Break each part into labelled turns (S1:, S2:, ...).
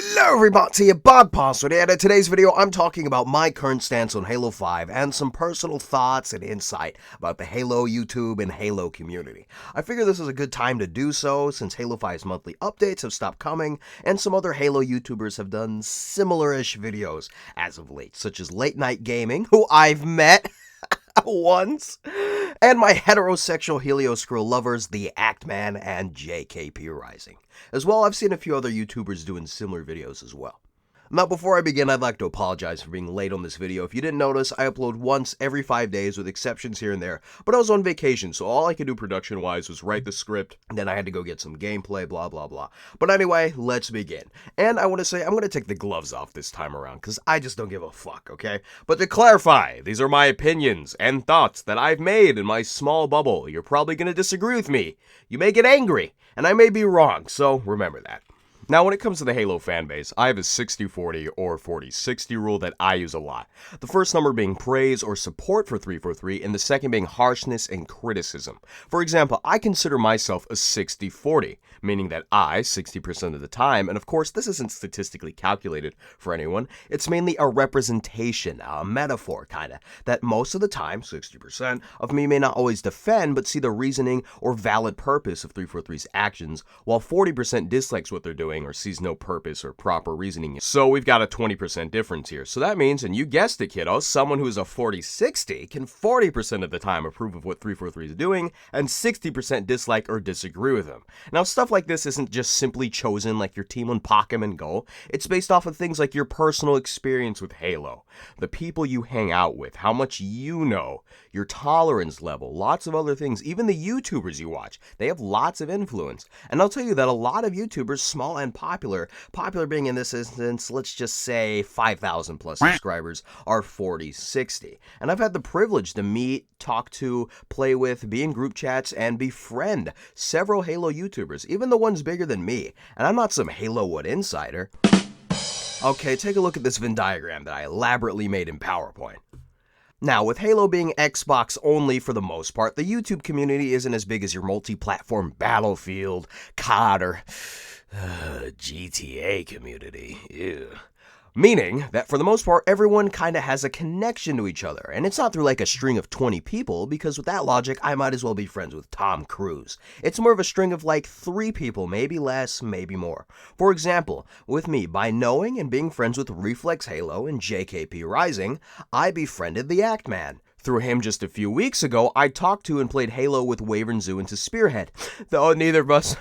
S1: Hello everybody, Bob Password, and in today's video I'm talking about my current stance on Halo 5 and some personal thoughts and insight about the Halo YouTube and Halo community. I figure this is a good time to do so since Halo 5's monthly updates have stopped coming and some other Halo YouTubers have done similar-ish videos as of late, such as Late Night Gaming, who I've met once, and my heterosexual Helioscroll lovers, the Actman and JKP Rising. As well, I've seen a few other YouTubers doing similar videos as well. Now, before I begin, I'd like to apologize for being late on this video. If you didn't notice, I upload once every 5 days with exceptions here and there, but I was on vacation, so all I could do production-wise was write the script, and then I had to go get some gameplay, blah, blah, blah. But anyway, let's begin. And I want to say, I'm going to take the gloves off this time around, because I just don't give a fuck, okay? But to clarify, these are my opinions and thoughts that I've made in my small bubble. You're probably going to disagree with me. You may get angry, and I may be wrong, so remember that. Now, when it comes to the Halo fanbase, I have a 60-40 or 40-60 rule that I use a lot. The first number being praise or support for 343, and the second being harshness and criticism. For example, I consider myself a 60-40, meaning that I, 60% of the time, and of course this isn't statistically calculated for anyone, it's mainly a representation, a metaphor kinda, that most of the time, 60% of me may not always defend, but see the reasoning or valid purpose of 343's actions, while 40% dislikes what they're doing or sees no purpose or proper reasoning. So we've got a 20% difference here. So that means, and you guessed it, kiddo, someone who's a 40-60 can 40% of the time approve of what 343 is doing and 60% dislike or disagree with them. Now, stuff like this isn't just simply chosen like your team on Pokemon Go. It's based off of things like your personal experience with Halo, the people you hang out with, how much you know, your tolerance level, lots of other things, even the YouTubers you watch. They have lots of influence. And I'll tell you that a lot of YouTubers, small and popular being in this instance, let's just say 5,000 plus subscribers, are 40-60. And I've had the privilege to meet, talk to, play with, be in group chats, and befriend several Halo YouTubers, even the ones bigger than me. And I'm not some Halo Wood insider. Okay, take a look at this Venn diagram that I elaborately made in PowerPoint. Now, with Halo being Xbox only for the most part, the YouTube community isn't as big as your multi-platform Battlefield, COD, or GTA community. Ew. Meaning that for the most part, everyone kinda has a connection to each other, and it's not through like a string of 20 people, because with that logic, I might as well be friends with Tom Cruise. It's more of a string of like 3 people, maybe less, maybe more. For example, with me, by knowing and being friends with Reflex Halo and JKP Rising, I befriended the Actman. Through him just a few weeks ago, I talked to and played Halo with Wyvern Zoo into Spearhead, though neither of us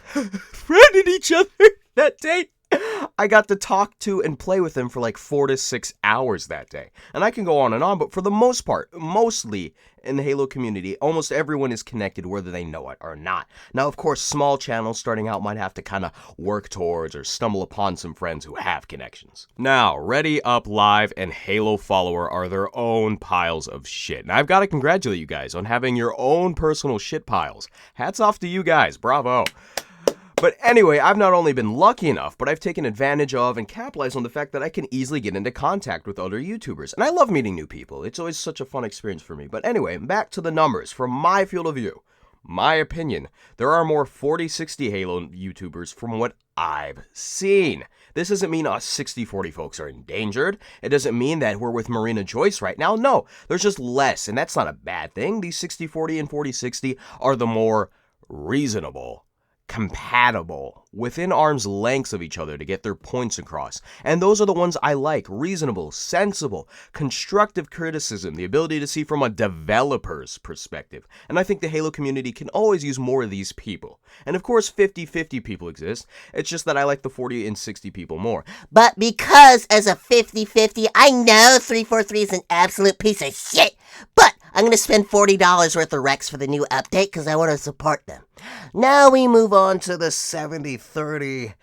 S1: friended each other that day. I got to talk to and play with him for like 4 to 6 hours that day. And I can go on, but for the most part, mostly in the Halo community, almost everyone is connected whether they know it or not. Now, of course, small channels starting out might have to kind of work towards or stumble upon some friends who have connections. Now, Ready Up Live and Halo Follower are their own piles of shit. And I've got to congratulate you guys on having your own personal shit piles. Hats off to you guys, bravo. But anyway, I've not only been lucky enough, but I've taken advantage of and capitalized on the fact that I can easily get into contact with other YouTubers. And I love meeting new people. It's always such a fun experience for me. But anyway, back to the numbers. From my field of view, my opinion, there are more 40-60 Halo YouTubers from what I've seen. This doesn't mean us 60-40 folks are endangered. It doesn't mean that we're with Marina Joyce right now. No, there's just less, and that's not a bad thing. These 60-40 and 40-60 are the more reasonable, compatible, within arm's lengths of each other to get their points across. And those are the ones I like. Reasonable, sensible, constructive criticism, the ability to see from a developer's perspective. And I think the Halo community can always use more of these people. And of course, 50-50 people exist. It's just that I like the 40 and 60 people more.
S2: But because as a 50-50, I know 343 is an absolute piece of shit. But I'm going to spend $40 worth of Rex for the new update because I want to support them. Now we move on to the 70-30,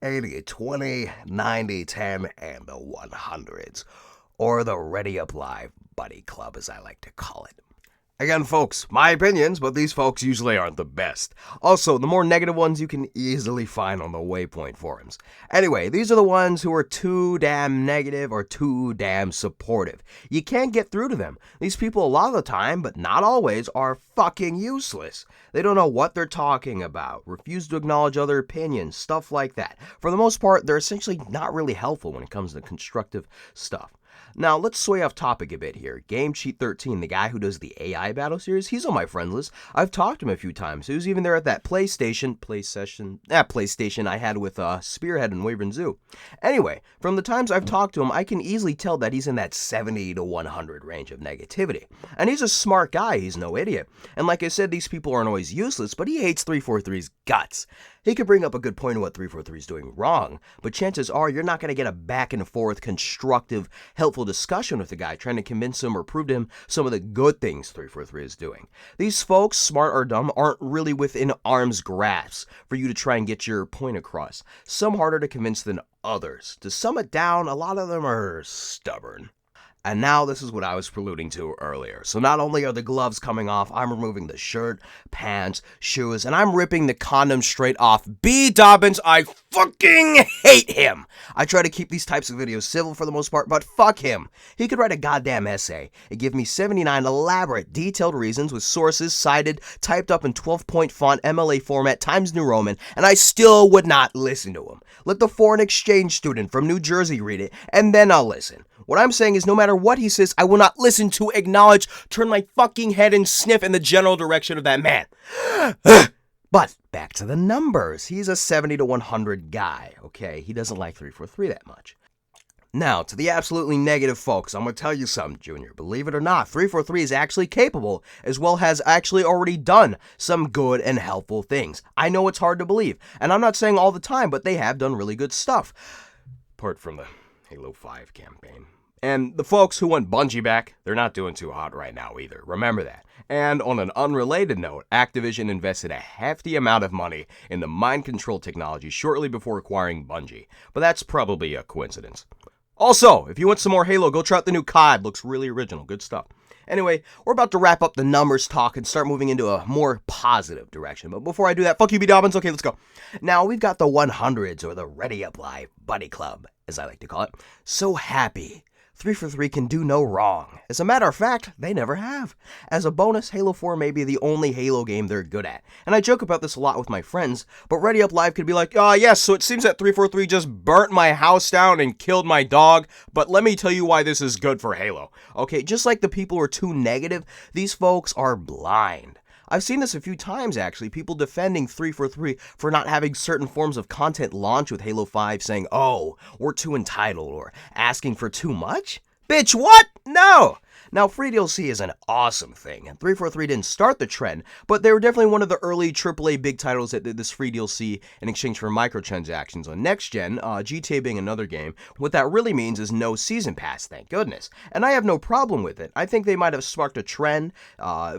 S2: 80-20, 90-10, and the 100s. Or the Ready Up Live Buddy Club, as I like to call it.
S1: Again, folks, my opinions, but these folks usually aren't the best. Also, the more negative ones you can easily find on the Waypoint forums. Anyway, these are the ones who are too damn negative or too damn supportive. You can't get through to them. These people a lot of the time, but not always, are fucking useless. They don't know what they're talking about, refuse to acknowledge other opinions, stuff like that. For the most part, they're essentially not really helpful when it comes to constructive stuff. Now, let's sway off topic a bit here. GameCheat13, the guy who does the AI battle series, he's on my friends list. I've talked to him a few times. He was even there at that PlayStation I had with Spearhead and Wyvern Zoo. Anyway, from the times I've talked to him, I can easily tell that he's in that 70 to 100 range of negativity. And he's a smart guy, he's no idiot. And like I said, these people aren't always useless, but he hates 343's guts. He could bring up a good point of what 343 is doing wrong, but chances are you're not going to get a back and forth, constructive, helpful discussion with the guy trying to convince him or prove to him some of the good things 343 is doing. These folks, smart or dumb, aren't really within arm's grasp for you to try and get your point across. Some harder to convince than others. To sum it down, a lot of them are stubborn. And now this is what I was preluding to earlier. So not only are the gloves coming off, I'm removing the shirt, pants, shoes, and I'm ripping the condom straight off. B. Dobbins, I fucking hate him! I try to keep these types of videos civil for the most part, but fuck him. He could write a goddamn essay and give me 79 elaborate, detailed reasons with sources cited, typed up in 12-point font, MLA format, Times New Roman, and I still would not listen to him. Let the foreign exchange student from New Jersey read it, and then I'll listen. What I'm saying is no matter what he says, I will not listen to, acknowledge, turn my fucking head and sniff in the general direction of that man. But back to the numbers. He's a 70 to 100 guy, okay? He doesn't like 343 that much. Now, to the absolutely negative folks, I'm going to tell you something, Junior. Believe it or not, 343 is actually capable, as well as actually already done some good and helpful things. I know it's hard to believe, and I'm not saying all the time, but they have done really good stuff. Apart from the Halo 5 campaign. And the folks who want Bungie back, they're not doing too hot right now either. Remember that. And on an unrelated note, Activision invested a hefty amount of money in the mind control technology shortly before acquiring Bungie. But that's probably a coincidence. Also, if you want some more Halo, go try out the new COD. Looks really original. Good stuff. Anyway, we're about to wrap up the numbers talk and start moving into a more positive direction. But before I do that, fuck you, B. Dobbins. Okay, let's go. Now, we've got the 100s, or the Ready Up Live Buddy Club, as I like to call it. So happy 343 can do no wrong. As a matter of fact, they never have. As a bonus, Halo 4 may be the only Halo game they're good at. And I joke about this a lot with my friends, but Ready Up Live could be like, yes, so it seems that 343 just burnt my house down and killed my dog, but let me tell you why this is good for Halo. Okay, just like the people who are too negative, these folks are blind. I've seen this a few times, actually, people defending 343 for not having certain forms of content launch with Halo 5, saying, oh, we're too entitled, or asking for too much? Bitch, what? No! Now, free DLC is an awesome thing, and 343 didn't start the trend, but they were definitely one of the early AAA big titles that did this free DLC in exchange for microtransactions on next gen, GTA being another game. What that really means is no season pass, thank goodness. And I have no problem with it. I think they might have sparked a trend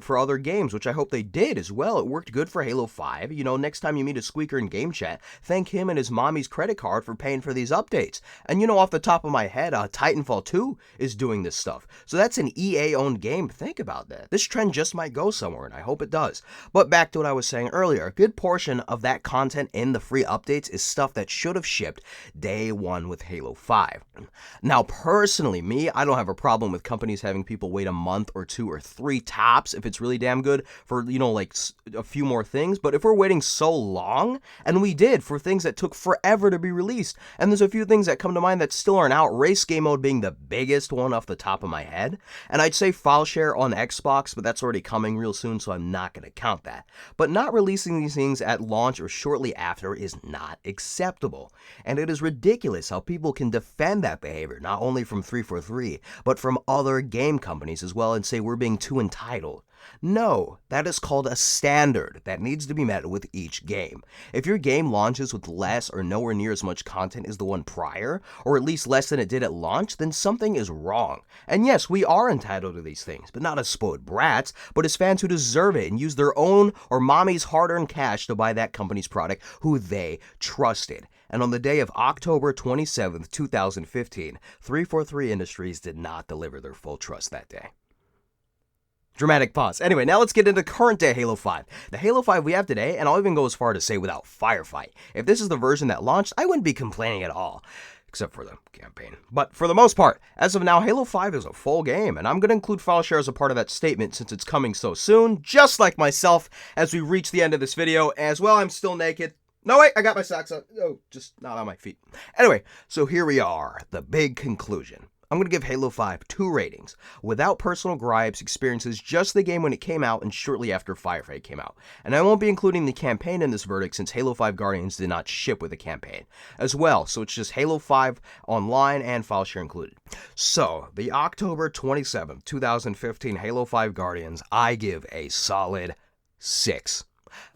S1: for other games, which I hope they did as well. It worked good for Halo 5. You know, next time you meet a squeaker in game chat, thank him and his mommy's credit card for paying for these updates. And you know, off the top of my head, Titanfall 2 is doing this stuff. So that's an EA-owned game. Think about that. This trend just might go somewhere, and I hope it does. But back to what I was saying earlier, a good portion of that content in the free updates is stuff that should have shipped day one with Halo 5. Now, personally, I don't have a problem with companies having people wait a month or 2 or 3 tops if it's really damn good for, you know, like a few more things. But if we're waiting so long, and we did for things that took forever to be released, and there's a few things that come to mind that still aren't out, race game mode being the biggest one off the top of my head. And I'd say file share on Xbox, but that's already coming real soon, so I'm not going to count that. But not releasing these things at launch or shortly after is not acceptable. And it is ridiculous how people can defend that behavior, not only from 343, but from other game companies as well, and say we're being too entitled. No, that is called a standard that needs to be met with each game. If your game launches with less or nowhere near as much content as the one prior, or at least less than it did at launch, then something is wrong. And yes, we are entitled to these things, but not as spoiled brats, but as fans who deserve it and use their own or mommy's hard-earned cash to buy that company's product who they trusted. And on the day of October 27th, 2015, 343 Industries did not deliver their full trust that day. Dramatic pause. Anyway, now let's get into current day Halo 5. The Halo 5 we have today, and I'll even go as far to say without Firefight. If this is the version that launched, I wouldn't be complaining at all. Except for the campaign. But for the most part, as of now, Halo 5 is a full game, and I'm going to include file share as a part of that statement since it's coming so soon, just like myself, as we reach the end of this video. As well, I'm still naked. No, wait, I got my socks on. Oh, just not on my feet. Anyway, so here we are, the big conclusion. I'm going to give Halo 5 2 ratings, without personal gripes, experiences, just the game when it came out and shortly after Firefight came out. And I won't be including the campaign in this verdict since Halo 5 Guardians did not ship with a campaign as well, so it's just Halo 5 online and file share included. So, the October 27th, 2015 Halo 5 Guardians, I give a solid 6.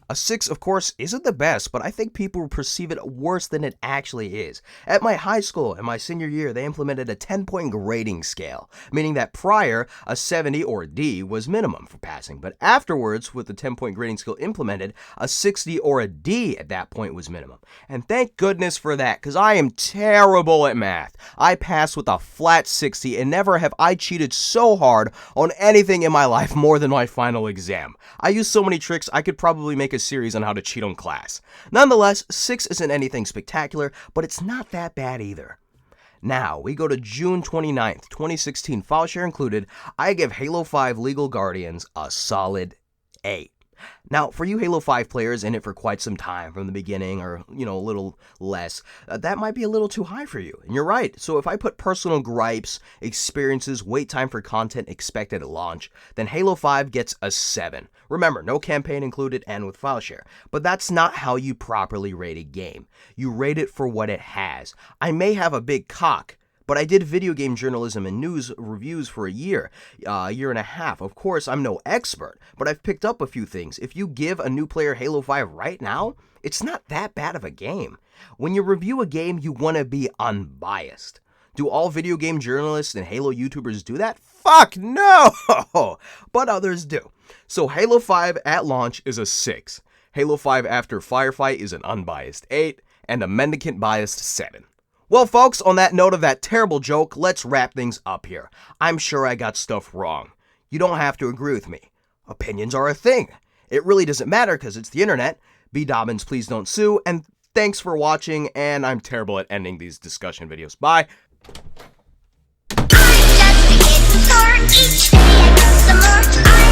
S1: A 6, of course, isn't the best, but I think people perceive it worse than it actually is. At my high school, in my senior year, they implemented a 10-point grading scale, meaning that prior, a 70 or D was minimum for passing, but afterwards, with the 10-point grading scale implemented, a 60 or a D at that point was minimum. And thank goodness for that, because I am terrible at math. I passed with a flat 60, and never have I cheated so hard on anything in my life more than my final exam. I used so many tricks, I could probably make a series on how to cheat on class. Nonetheless, 6 isn't anything spectacular, but it's not that bad either. Now, we go to June 29th, 2016, file share included. I give Halo 5 Legal Guardians a solid 8. Now, for you Halo 5 players in it for quite some time from the beginning, or, a little less, that might be a little too high for you. And you're right. So if I put personal gripes, experiences, wait time for content expected at launch, then Halo 5 gets a 7. Remember, no campaign included and with file share. But that's not how you properly rate a game. You rate it for what it has. I may have a big cock, but I did video game journalism and news reviews for a year and a half. Of course, I'm no expert, but I've picked up a few things. If you give a new player Halo 5 right now, it's not that bad of a game. When you review a game, you want to be unbiased. Do all video game journalists and Halo YouTubers do that? Fuck no! But others do. So Halo 5 at launch is a 6. Halo 5 after Firefight is an unbiased 8, and a mendicant biased 7. Well, folks, on that note of that terrible joke, let's wrap things up here. I'm sure I got stuff wrong. You don't have to agree with me. Opinions are a thing. It really doesn't matter because it's the internet. B. Dobbins, please don't sue. And thanks for watching, and I'm terrible at ending these discussion videos. Bye.
S3: Each day I grow some more.